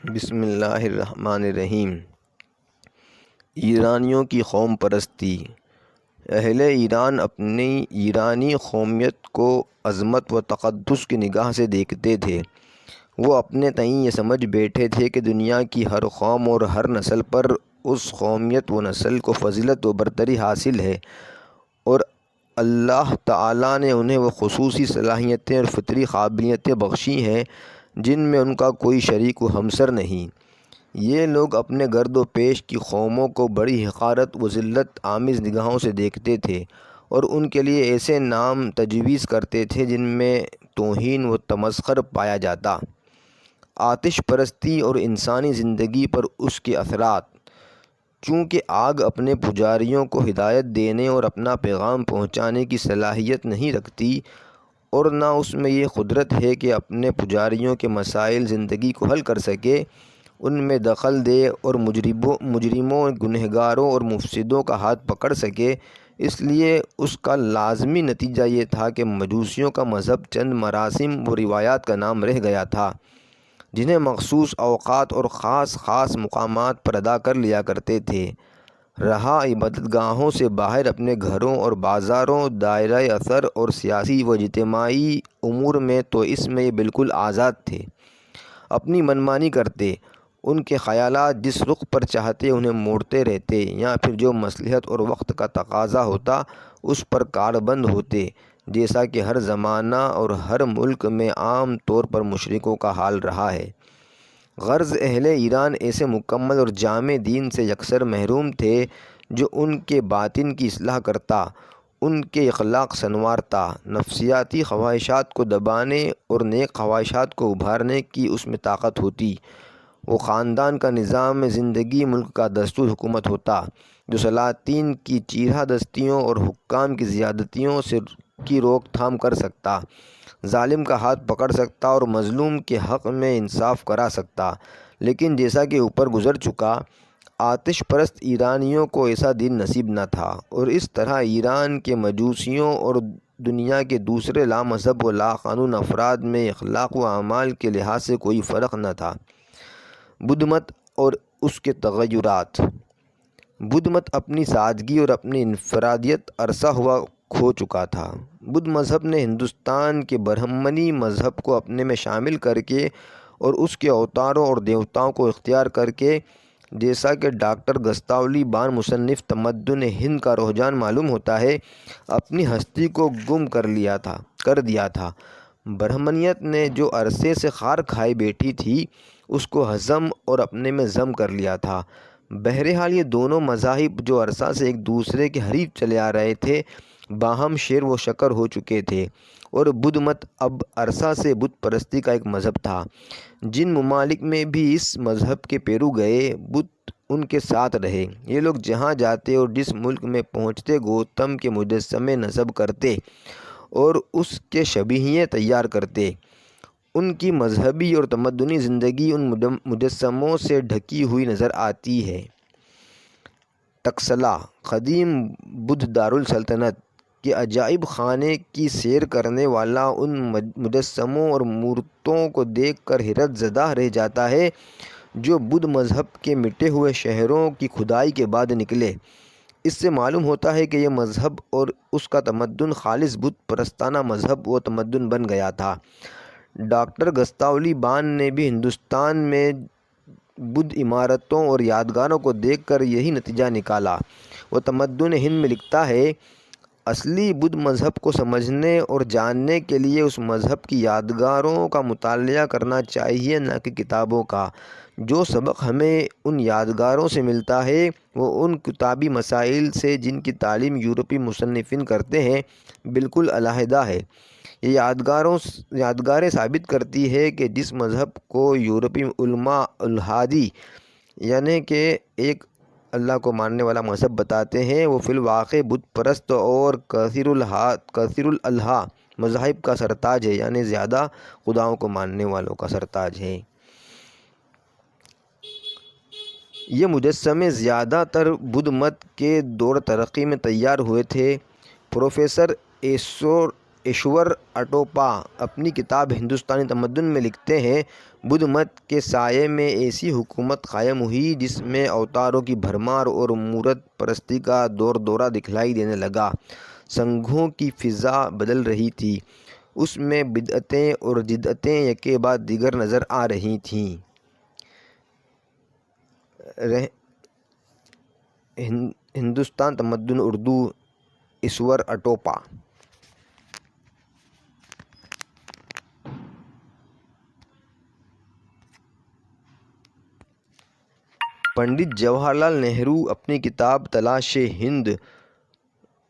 بسم اللہ الرحمن الرحیم۔ ایرانیوں کی قوم پرستی۔ اہل ایران اپنی ایرانی قومیت کو عظمت و تقدس کی نگاہ سے دیکھتے تھے۔ وہ اپنے تئیں یہ سمجھ بیٹھے تھے کہ دنیا کی ہر قوم اور ہر نسل پر اس قومیت و نسل کو فضیلت و برتری حاصل ہے، اور اللہ تعالیٰ نے انہیں وہ خصوصی صلاحیتیں اور فطری قابلیتیں بخشی ہیں جن میں ان کا کوئی شریک و ہمسر نہیں۔ یہ لوگ اپنے گرد و پیش کی قوموں کو بڑی حقارت و ذلت آمیز نگاہوں سے دیکھتے تھے اور ان کے لیے ایسے نام تجویز کرتے تھے جن میں توہین و تمسخر پایا جاتا۔ آتش پرستی اور انسانی زندگی پر اس کے اثرات۔ چونکہ آگ اپنے پجاریوں کو ہدایت دینے اور اپنا پیغام پہنچانے کی صلاحیت نہیں رکھتی، اور نہ اس میں یہ قدرت ہے کہ اپنے پجاریوں کے مسائل زندگی کو حل کر سکے، ان میں دخل دے اور مجرموں، گنہگاروں اور مفسدوں کا ہاتھ پکڑ سکے، اس لیے اس کا لازمی نتیجہ یہ تھا کہ مجوسیوں کا مذہب چند مراسم و روایات کا نام رہ گیا تھا جنہیں مخصوص اوقات اور خاص مقامات پر ادا کر لیا کرتے تھے۔ رہا عبادت گاہوں سے باہر اپنے گھروں اور بازاروں، دائرہ اثر اور سیاسی و اجتماعی امور میں تو اس میں یہ بالکل آزاد تھے، اپنی منمانی کرتے، ان کے خیالات جس رخ پر چاہتے انہیں موڑتے رہتے، یا پھر جو مصلحت اور وقت کا تقاضا ہوتا اس پر کاربند ہوتے، جیسا کہ ہر زمانہ اور ہر ملک میں عام طور پر مشرکوں کا حال رہا ہے۔ غرض اہل ایران ایسے مکمل اور جامع دین سے یکسر محروم تھے جو ان کے باطن کی اصلاح کرتا، ان کے اخلاق سنوارتا، نفسیاتی خواہشات کو دبانے اور نیک خواہشات کو ابھارنے کی اس میں طاقت ہوتی۔ وہ خاندان کا نظام زندگی، ملک کا دستور حکومت ہوتا جو سلاطین کی چیرہ دستیوں اور حکام کی زیادتیوں کی روک تھام کر سکتا، ظالم کا ہاتھ پکڑ سکتا اور مظلوم کے حق میں انصاف کرا سکتا۔ لیکن جیسا کہ اوپر گزر چکا، آتش پرست ایرانیوں کو ایسا دین نصیب نہ تھا، اور اس طرح ایران کے مجوسیوں اور دنیا کے دوسرے لامذہب و لاقانون افراد میں اخلاق و اعمال کے لحاظ سے کوئی فرق نہ تھا۔ بدھ مت اور اس کے تغیرات۔ بدھ مت اپنی سادگی اور اپنی انفرادیت عرصہ ہوا کھو چکا تھا۔ بدھ مذہب نے ہندوستان کے برہمنی مذہب کو اپنے میں شامل کر کے اور اس کے اوتاروں اور دیوتاؤں کو اختیار کر کے، جیسا کہ ڈاکٹر گستاولی بان مصنف تمدن ہند کا رجحان معلوم ہوتا ہے، اپنی ہستی کو گم کر دیا تھا۔ برہمنیت نے جو عرصے سے خار کھائے بیٹھی تھی اس کو ہضم اور اپنے میں ضم کر لیا تھا۔ بہرحال یہ دونوں مذاہب جو عرصہ سے ایک دوسرے کے حریف چلے آ رہے تھے، باہم شیر و شکر ہو چکے تھے، اور بدھ مت اب عرصہ سے بت پرستی کا ایک مذہب تھا۔ جن ممالک میں بھی اس مذہب کے پیرو گئے، بت ان کے ساتھ رہے۔ یہ لوگ جہاں جاتے اور جس ملک میں پہنچتے گوتم کے مجسمے نصب کرتے اور اس کے شبیہیں تیار کرتے۔ ان کی مذہبی اور تمدنی زندگی ان مجسموں سے ڈھکی ہوئی نظر آتی ہے۔ ٹکسلا، قدیم بدھ دارالسلطنت کے عجائب خانے کی سیر کرنے والا ان مجسموں اور مورتوں کو دیکھ کر حیرت زدہ رہ جاتا ہے جو بدھ مذہب کے مٹے ہوئے شہروں کی کھدائی کے بعد نکلے۔ اس سے معلوم ہوتا ہے کہ یہ مذہب اور اس کا تمدن خالص بت پرستانہ مذہب و تمدن بن گیا تھا۔ ڈاکٹر گستاولی بان نے بھی ہندوستان میں بدھ عمارتوں اور یادگاروں کو دیکھ کر یہی نتیجہ نکالا۔ وہ تمدن ہند میں لکھتا ہے، اصلی بدھ مذہب کو سمجھنے اور جاننے کے لیے اس مذہب کی یادگاروں کا مطالعہ کرنا چاہیے، نہ کہ کتابوں کا۔ جو سبق ہمیں ان یادگاروں سے ملتا ہے وہ ان کتابی مسائل سے جن کی تعلیم یورپی مصنفین کرتے ہیں بالکل علیحدہ ہے۔ یہ یادگاریں ثابت کرتی ہے کہ جس مذہب کو یورپی علماء الہادی یعنی کہ ایک اللہ کو ماننے والا مذہب بتاتے ہیں، وہ فی الواقع بت پرست اور کثیر الالہہ مذاہب کا سرتاج ہے، یعنی زیادہ خداؤں کو ماننے والوں کا سرتاج ہے۔ یہ مجسمے زیادہ تر بدھ مت کے دور ترقی میں تیار ہوئے تھے۔ پروفیسر ایشور اٹوپا اپنی کتاب ہندوستانی تمدن میں لکھتے ہیں، بدھ مت کے سائے میں ایسی حکومت قائم ہوئی جس میں اوتاروں کی بھرمار اور مورت پرستی کا دور دورہ دکھلائی دینے لگا۔ سنگھوں کی فضا بدل رہی تھی، اس میں بدعتیں اور جدعتیں یکے بعد دیگر نظر آ رہی تھیں۔ ہندوستان تمدن اردو، ایشور اٹوپا۔ پنڈت جواہر لال نہرو اپنی کتاب تلاش ہند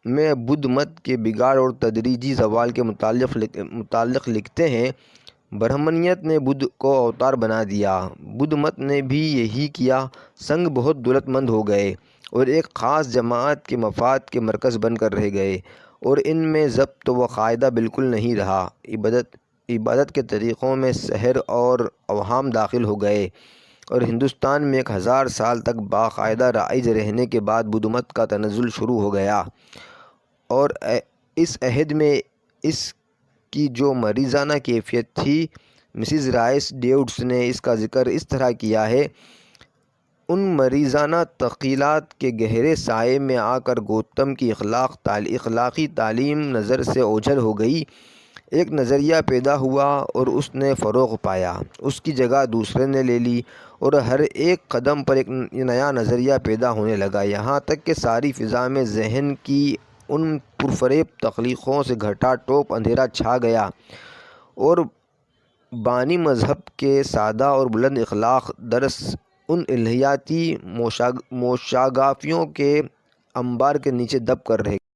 میں بدھ مت کے بگاڑ اور تدریجی زوال کے متعلق لکھتے ہیں، برہمنیت نے بدھ کو اوتار بنا دیا، بدھ مت نے بھی یہی کیا۔ سنگھ بہت دولت مند ہو گئے اور ایک خاص جماعت کے مفاد کے مرکز بن کر رہ گئے، اور ان میں ضبط و قاعدہ بالکل نہیں رہا۔ عبادت کے طریقوں میں سحر اور اوہام داخل ہو گئے، اور ہندوستان میں 1000 سال تک باقاعدہ رائج رہنے کے بعد بدھ مت کا تنزل شروع ہو گیا، اور اس عہد میں اس کی جو مریضانہ کیفیت تھی، مسز رائس ڈیوڈس نے اس کا ذکر اس طرح کیا ہے: ان مریضانہ تخیلات کے گہرے سائے میں آ کر گوتم کی اخلاقی تعلیم نظر سے اوجھل ہو گئی۔ ایک نظریہ پیدا ہوا اور اس نے فروغ پایا، اس کی جگہ دوسرے نے لے لی، اور ہر ایک قدم پر ایک نیا نظریہ پیدا ہونے لگا، یہاں تک کہ ساری فضا میں ذہن کی ان پرفریب تخلیقوں سے گھٹا ٹوپ اندھیرا چھا گیا، اور بانی مذہب کے سادہ اور بلند اخلاق درس ان الہیاتی موشگافیوں کے انبار کے نیچے دب کر رہ